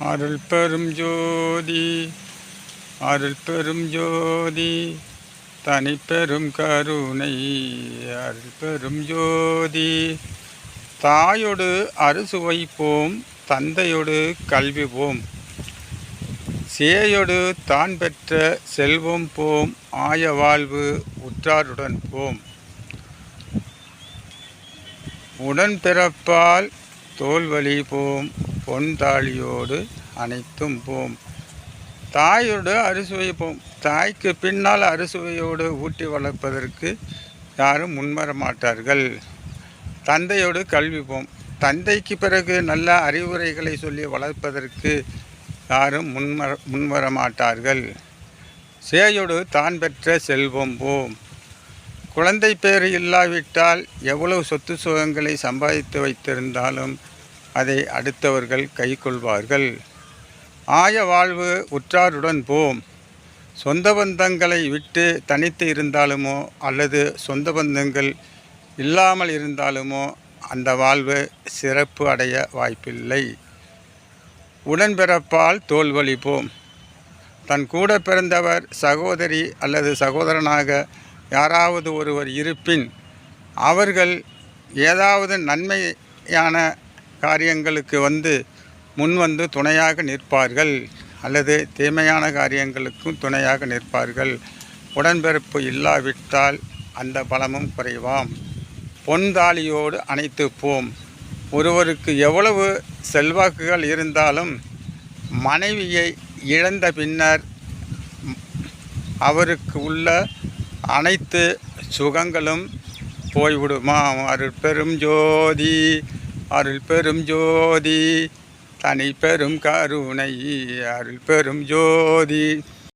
அருள் பெரும் ஜோதி அருள் பெரும் ஜோதி தனிப்பெரும் கருணை அருள் பெரும் ஜோதி. தாயொடு அறுசுவைப்போம் தந்தையொடு கல்வி போம், சேயொடு தான் பெற்ற செல்வம் போம், ஆய வாழ்வு உற்றாருடன் போம். உடன்பிறப்பால் தோல்வழி போம், பொன் தாலியோடு அனைத்தும் போம். தாயோடு அறுசுவை போம். தாய்க்கு பின்னால் அறுசுவையோடு ஊட்டி வளர்ப்பதற்கு யாரும் முன்வர மாட்டார்கள். தந்தையோடு கல்வி போம். தந்தைக்கு பிறகு நல்ல அறிவுரைகளை சொல்லி வளர்ப்பதற்கு யாரும் முன்வர மாட்டார்கள். சேயோடு தான் பெற்ற செல்வம் போம். குழந்தை பேறு இல்லாவிட்டால் எவ்வளவு சொத்து சுகங்களை சம்பாதித்து வைத்திருந்தாலும் அதை அடுத்தவர்கள் கை கொள்வார்கள். ஆய வாழ்வு உற்றாருடன் போம். சொந்த பந்தங்களை விட்டு தனித்து இருந்தாலுமோ அல்லது சொந்த பந்தங்கள் இல்லாமல் இருந்தாலுமோ அந்த வாழ்வு சிறப்பு அடைய வாய்ப்பில்லை. உடன்பிறப்பால் தோல்வழி போம். தன் கூட பிறந்தவர் சகோதரி அல்லது சகோதரனாக யாராவது ஒருவர் இருப்பின் அவர்கள் ஏதாவது நன்மையான காரியங்களுக்கு முன்வந்து துணையாக நிற்பார்கள் அல்லது தீமையான காரியங்களுக்கும் துணையாக நிற்பார்கள். உடன்பிறப்பு இல்லாவிட்டால் அந்த பலமும் குறைவாம். பொன்தாலியோடு அணைத்து போம். ஒருவருக்கு எவ்வளவு செல்வாக்குகள் இருந்தாலும் மனைவியை இழந்த பின்னர் அவருக்கு உள்ள அனைத்து சுகங்களும் போய்விடுமாம். அருள் பெரும் ஜோதி அருள் பெரும் ஜோதி தனி பெரும் கருணை அருள் பெரும் ஜோதி.